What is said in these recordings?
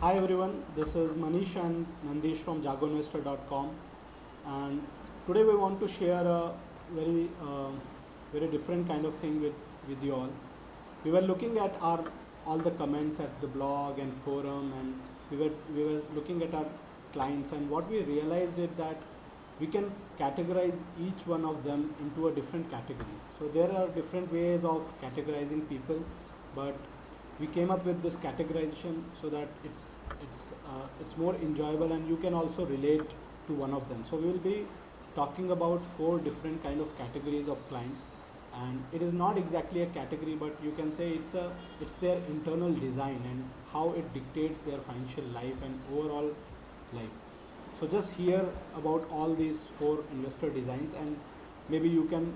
Hi everyone, this is Manish and Nandish from jagoinvestor.com, and today we want to share a very different kind of thing with you all. We were looking at our all the comments at the blog and forum, and we were looking at our clients, and what we realized is that we can categorize each one of them into a different category. So there are different ways of categorizing people, but we came up with this categorization so that it's more enjoyable and you can also relate to one of them. So we will be talking about four different kind of categories of clients, and it is not exactly a category, but you can say it's their internal design and how it dictates their financial life and overall life. So just hear about all these four investor designs, and maybe you can,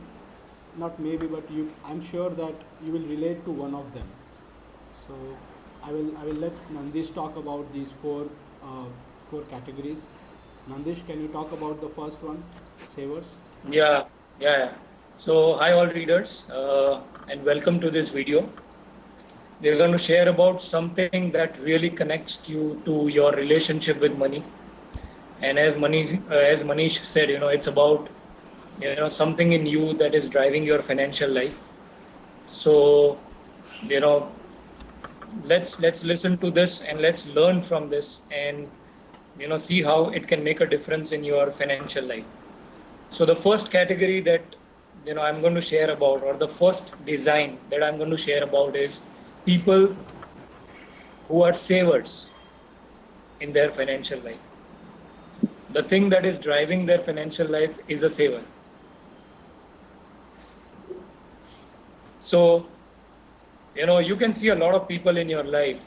not maybe, but I'm sure that you will relate to one of them. So I will let Nandish talk about these four categories. Nandish, can you talk about the first one, savers? Yeah, yeah. So, hi all readers, and welcome to this video. We're going to share about something that really connects you to your relationship with money. And as Manish said, it's about something in you that is driving your financial life. So, you know, let's listen to this and let's learn from this, and see how it can make a difference in your financial life. So the first category that I'm going to share about, or the first design that I'm going to share about, is people who are savers in their financial life. The thing that is driving their financial life is a saver. So you can see a lot of people in your life,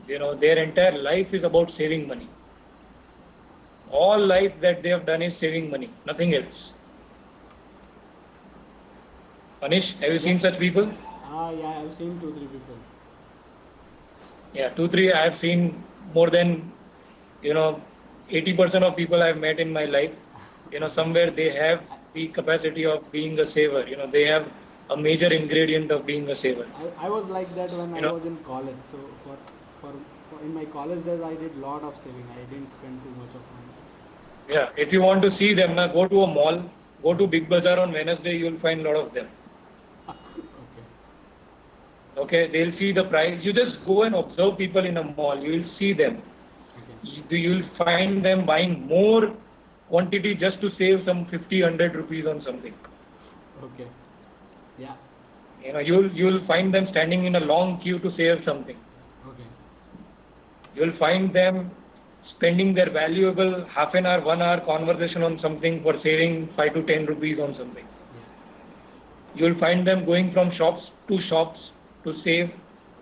their entire life is about saving money. All life that they have done is saving money, nothing else. Manish, have you seen such people? Yeah, I've seen 2-3 people. Yeah, 2-3. I have seen more than 80% of people I've met in my life. Somewhere they have the capacity of being a saver. They have a major ingredient of being a saver. I was like that when I was in college. So for in my college days, I did lot of saving. I didn't spend too much of money. Yeah, if you want to see them, now go to a mall, go to Big Bazaar on Wednesday, you will find a lot of them. Okay. Okay, they'll see the price. You just go and observe people in a mall, you will see them. Okay. You'll find them buying more quantity just to save some 50, 100 rupees on something. Okay. Yeah. You'll find them standing in a long queue to save something. Okay. You'll find them spending their valuable half an hour, 1 hour conversation on something for saving 5 to 10 rupees on something. Yeah. You'll find them going from shops to save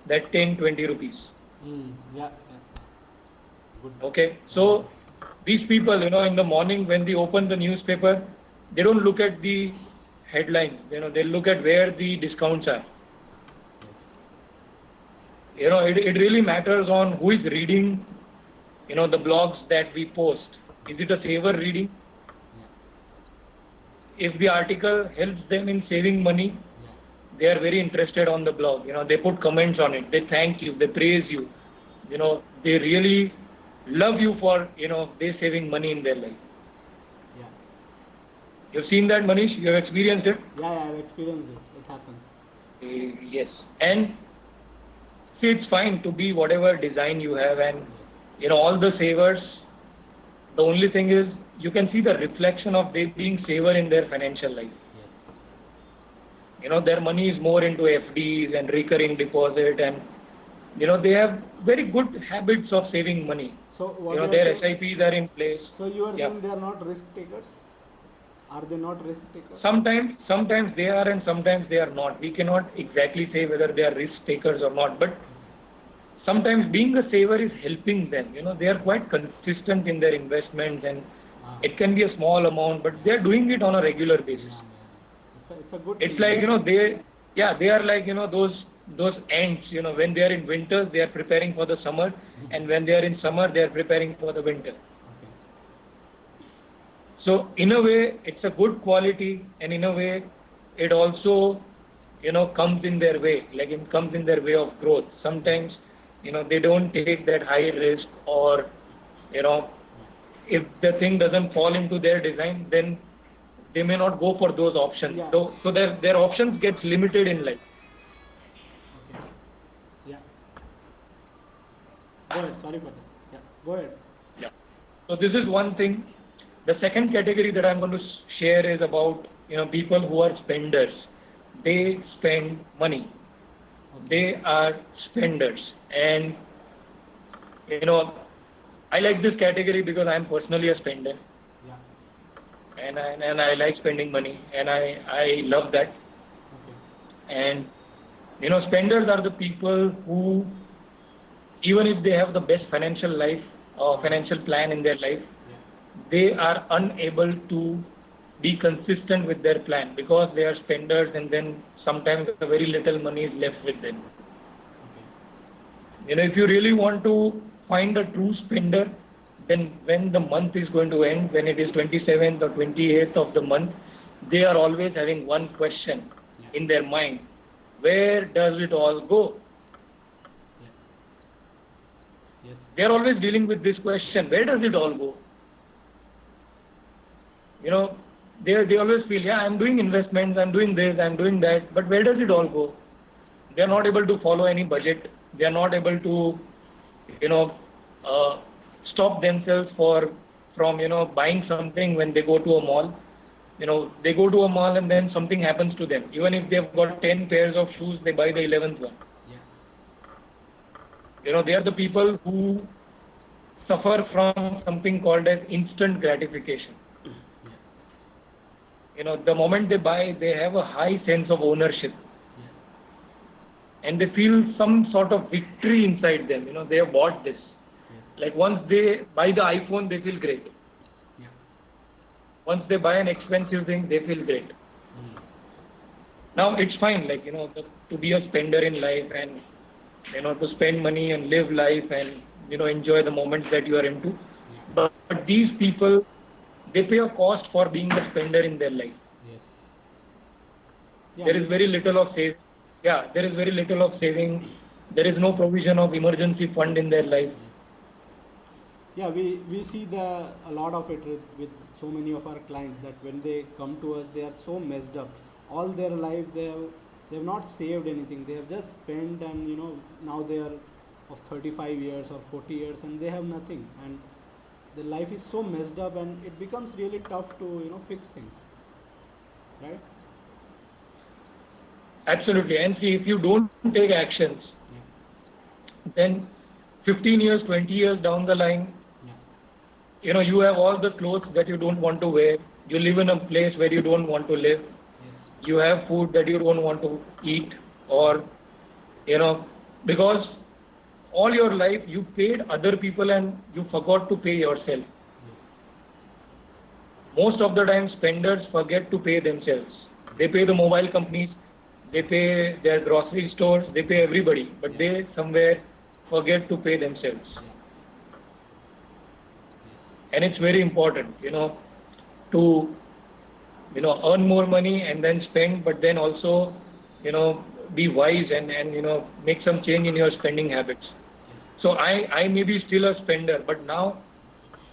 that 10, 20 rupees. Yeah. Good. Okay, so these people, in the morning when they open the newspaper, they don't look at the headlines, they look at where the discounts are. Yes. It really matters on who is reading, the blogs that we post. Is it a saver reading? Yeah. If the article helps them in saving money, they are very interested on the blog. They put comments on it. They thank you. They praise you. They really love you for, they saving money in their life. Yeah. You've seen that, Manish? You have experienced it? Yeah, I've experienced it. It happens. Yes. And see, it's fine to be whatever design you have, and all the savers. The only thing is, you can see the reflection of they being saver in their financial life. Yes. Their money is more into FDs and recurring deposit, and they have very good habits of saving money. So their SIPs are in place. So you are saying they are not risk takers? Are they not risk takers? Sometimes they are, and sometimes they are not. We cannot exactly say whether they are risk takers or not, but sometimes being a saver is helping them. They are quite consistent in their investments, and it can be a small amount, but they are doing it on a regular basis. It's a good. It's like they are like those ants. When they are in winters, they are preparing for the summer, and when they are in summer, they are preparing for the winter. Okay. So in a way, it's a good quality, and in a way, it also comes in their way, like it comes in their way of growth. Sometimes they don't take that high risk, or you know if the thing doesn't fall into their design, then they may not go for those options. Yeah. So their options gets limited in life. Okay. Yeah. Go ahead. Sorry for that. Yeah. Go ahead. Yeah. So this is one thing. The second category that I'm going to share is about people who are spenders. They spend money. They are spenders, and I like this category because I'm personally a spender. Yeah. And I like spending money, and I love that. Okay. And spenders are the people who, even if they have the best financial life or financial plan in their life, they are unable to be consistent with their plan because they are spenders, and then sometimes very little money is left with them. Okay. If you really want to find a true spender, then when the month is going to end, when it is 27th or 28th of the month, they are always having one question in their mind: where does it all go? Yes. They are always dealing with this question: where does it all go? They always feel, yeah, I'm doing investments, I'm doing this, I'm doing that, but where does it all go? They are not able to follow any budget. They are not able to, stop themselves from buying something when they go to a mall. They go to a mall and then something happens to them. Even if they've got 10 pairs of shoes, they buy the 11th one. Yeah. They are the people who suffer from something called as instant gratification. The moment they buy, they have a high sense of ownership. And they feel some sort of victory inside them. They have bought this. Yes. Like once they buy the iPhone, they feel great. Yeah. Once they buy an expensive thing, they feel great. Now it's fine, to be a spender in life, and to spend money and live life and enjoy the moments that you are into. Yeah. But these people, they pay a cost for being a spender in their life. Yes. Yeah, There is very little of saving. Yeah, there is very little of saving. There is no provision of emergency fund in their life. Yes. Yeah, we see a lot of it with so many of our clients, that when they come to us, they are so messed up. All their life they have not saved anything. They have just spent, and now they are of 35 years or 40 years, and they have nothing, and the life is so messed up, and it becomes really tough to fix things, right? Absolutely. And see, if you don't take actions, then 15 years, 20 years down the line, you have all the clothes that you don't want to wear. You live in a place where you don't want to live. Yes. You have food that you don't want to eat, or because all your life you paid other people and you forgot to pay yourself. Yes. Most of the time spenders forget to pay themselves. They pay the mobile companies, they pay their grocery stores, they pay everybody, but they somewhere forget to pay themselves. Yes. And it's very important, to earn more money and then spend, but then also be wise and make some change in your spending habits. So I may be still a spender, but now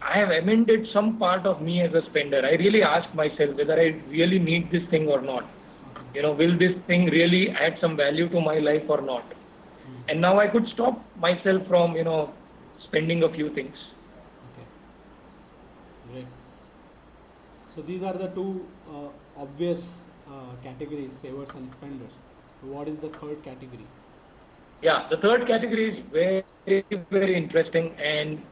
I have amended some part of me as a spender. I really ask myself whether I really need this thing or not. Will this thing really add some value to my life or not? And now I could stop myself from spending a few things. Okay. Great. So these are the two obvious categories, savers and spenders. So what is the third category? Yeah, the third category is very, very interesting. And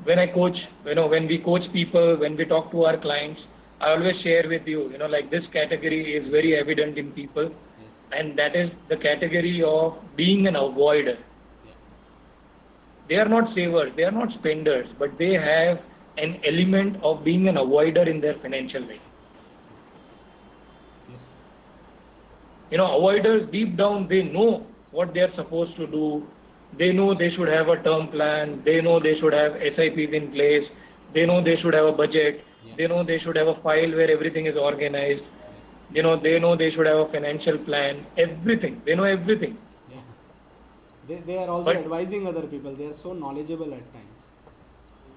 when I coach, when we coach people, when we talk to our clients, I always share with you, this category is very evident in people. Yes. And that is the category of being an avoider. Yeah. They are not savers, they are not spenders, but they have an element of being an avoider in their financial life. Yes. Avoiders, deep down, they know what they are supposed to do. They know they should have a term plan. They know they should have SIPs in place. They know they should have a budget. Yeah. They know they should have a file where everything is organized. Yes. They know they should have a financial plan. Everything. They know everything. Yeah. They are also But advising other people. They are so knowledgeable at times.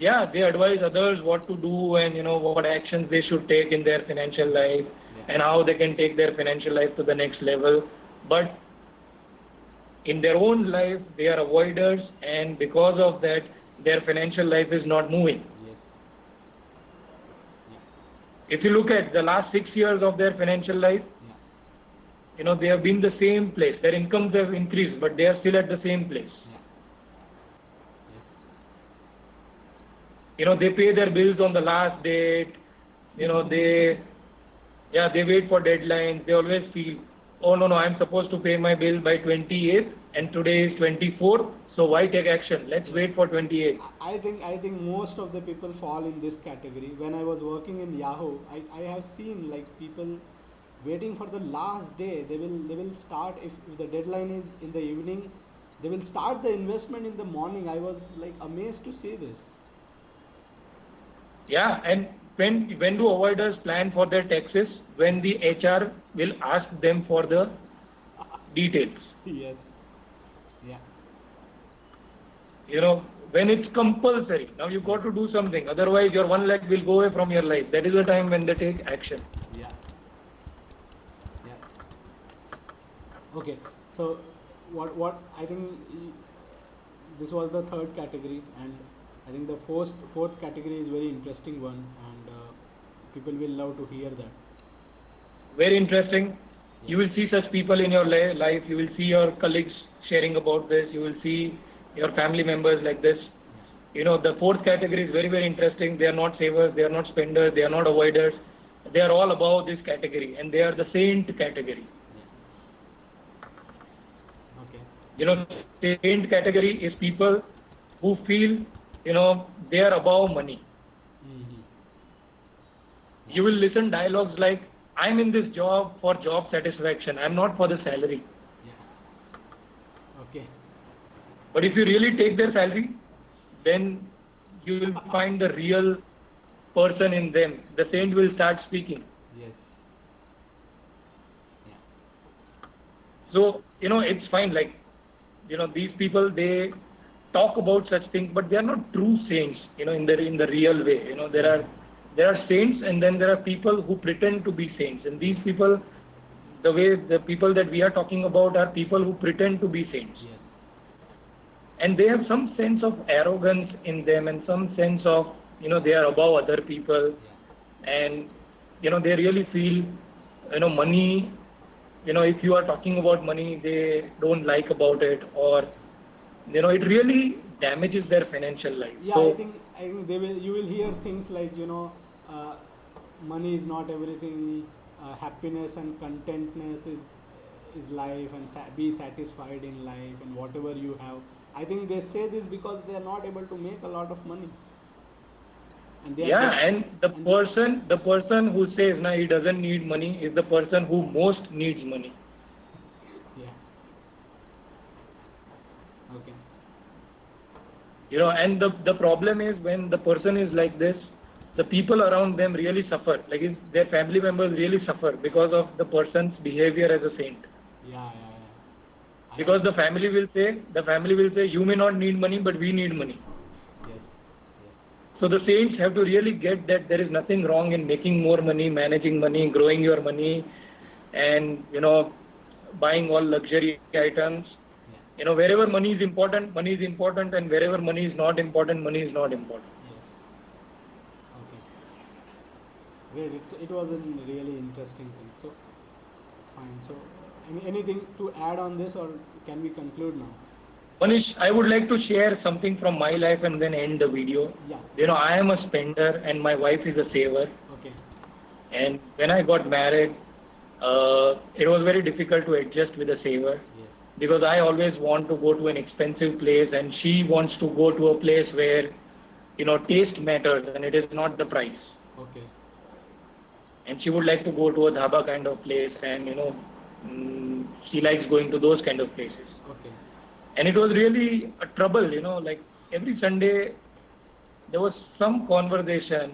yeah, they advise others what to do and what actions they should take in their financial life Yeah. and how they can take their financial life to the next level. But in their own life, they are avoiders, and because of that, their financial life is not moving. Yes. Yeah. If you look at the last 6 years of their financial life, Yeah. they have been the same place. Their incomes have increased, but they are still at the same place. Yeah. Yes. They pay their bills on the last date. They wait for deadlines. They always feel, oh no, I'm supposed to pay my bill by 28th, and today is 24th. So why take action? Let's wait for 28th. I think most of the people fall in this category. When I was working in Yahoo, I have seen like people waiting for the last day. They will start if the deadline is in the evening. They will start the investment in the morning. I was like amazed to see this. Yeah, and when do avoiders plan for their taxes? When the HR will ask them for the details. Yes. Yeah. When it's compulsory. Now you got to do something. Otherwise, your one leg will go away from your life. That is the time when they take action. Yeah. Yeah. Okay. So what I think this was the third category, and I think the fourth category is very interesting one, and people will love to hear that. Very interesting. You will see such people in your life. You will see your colleagues sharing about this. You will see your family members like this. The fourth category is very, very interesting. They are not savers. They are not spenders. They are not avoiders. They are all above this category, and they are the saint category. Okay. Saint category is people who feel, they are above money. Mm-hmm. You will listen dialogues like, I'm in this job for job satisfaction. I'm not for the salary. Yeah. Okay. But if you really take their salary, then you will find the real person in them. The saint will start speaking. Yes. Yeah. So, it's fine. Like, these people, they talk about such things, but they are not true saints, in the real way. There are saints, and then there are people who pretend to be saints. And these people, the people that we are talking about are people who pretend to be saints. Yes. And they have some sense of arrogance in them, and some sense of, they are above other people. Yeah. And, they really feel, money, if you are talking about money, they don't like about it, or, it really damages their financial life. Yeah, So, I think you will hear things like money is not everything. Happiness and contentness is life, and be satisfied in life, and whatever you have. I think they say this because they are not able to make a lot of money, and they are yeah, just, and the person who says now he doesn't need money is the person who most needs money. yeah. Okay. And the problem is when the person is like this, the people around them really suffer. Like their family members really suffer because of the person's behavior as a saint. Yeah. Because the family will say, you may not need money, but we need money. Yes. So the saints have to really get that there is nothing wrong in making more money, managing money, growing your money, and buying all luxury items. Yeah. Wherever money is important, and wherever money is not important, money is not important. Yes. Okay. Great. It was a really interesting thing. So, fine. So, anything to add on this, or can we conclude now? Manish, I would like to share something from my life and then end the video. Yeah. I am a spender and my wife is a saver. Okay. And when I got married, it was very difficult to adjust with a saver. Yes. Because I always want to go to an expensive place, and she wants to go to a place where, taste matters and it is not the price. Okay. And she would like to go to a dhaba kind of place, and, she likes going to those kind of places. Okay. And it was really a trouble, like every Sunday there was some conversation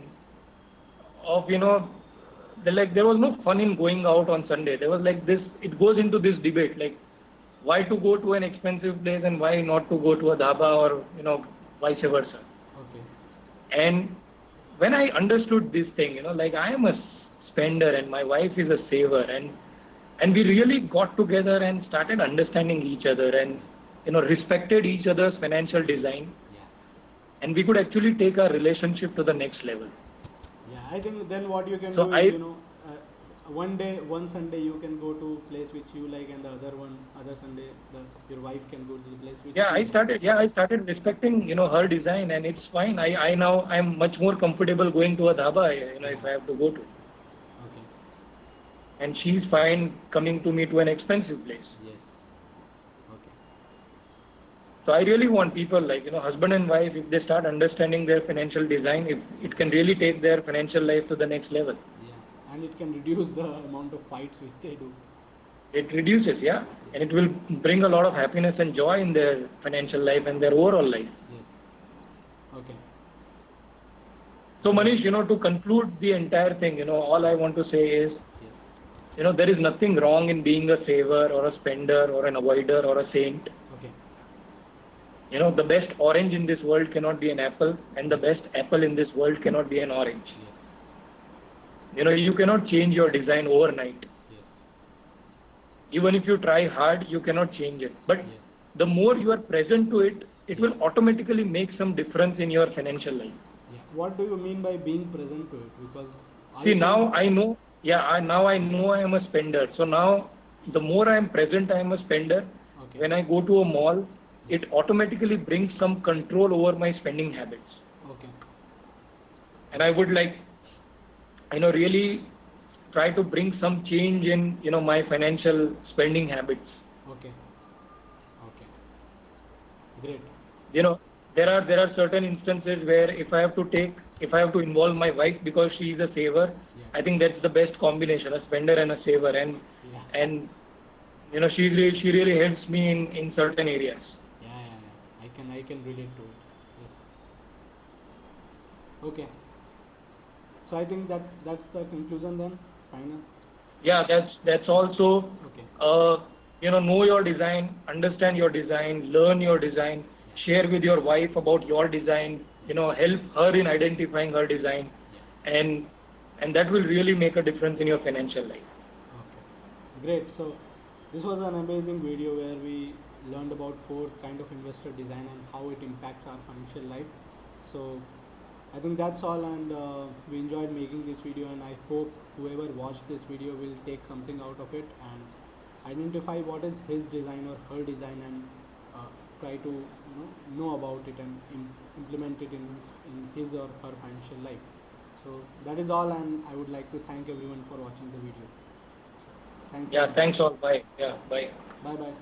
of, there was no fun in going out on Sunday. There was like this, it goes into this debate, like, why to go to an expensive place and why not to go to a dhaba, or vice versa. Okay. And when I understood this thing, like I am a spender and my wife is a saver, and we really got together and started understanding each other, and respected each other's financial design, Yeah. and we could actually take our relationship to the next level. Yeah, I think then what you can So do is, one Sunday you can go to place which you like, and the other Sunday, your wife can go to the place which yeah, she likes. I started respecting, her design, and it's fine. I now I'm much more comfortable going to a dhaba, if I have to go to. Okay. And she's fine coming to me to an expensive place. Yes. Okay. So I really want people like, husband and wife, if they start understanding their financial design, if it can really take their financial life to the next level. Yeah, and it can reduce the amount of fights which they do. It reduces, yeah, and it will bring a lot of happiness and joy in their financial life and their overall life. Yes. Okay. So Manish, to conclude the entire thing, all I want to say is, Yes. there is nothing wrong in being a saver or a spender or an avoider or a saint. Okay. The best orange in this world cannot be an apple, and the best apple in this world cannot be an orange. Yes. You cannot change your design overnight. Yes. Even if you try hard, you cannot change it. But Yes. the more you are present to it, it will automatically make some difference in your financial life. Yeah. What do you mean by being present to it? Because See, now I know, now I know I am a spender. So now, the more I am present, I am a spender. Okay. When I go to a mall, it automatically brings some control over my spending habits. Okay. And I would like, really try to bring some change in, my financial spending habits. Okay. Okay. Great. There are certain instances where if I have to involve my wife because she is a saver, Yeah. I think that's the best combination, a spender and a saver, and Yeah. and she really helps me in certain areas. Yeah. I can relate to it. Yes. Okay. So I think that's the conclusion then. Final. Yeah, that's also, Okay. know your design, understand your design, learn your design, share with your wife about your design, help her in identifying her design, Yeah. and that will really make a difference in your financial life. Okay. Great. So this was an amazing video where we learned about 4 kind of investor design and how it impacts our financial life. So I think that's all, and we enjoyed making this video, and I hope whoever watched this video will take something out of it and identify what is his design or her design, and try to know about it and implement it in his or her financial life. So that is all, and I would like to thank everyone for watching the video. Thanks. Yeah, thanks all. Bye. Yeah, bye. Bye bye.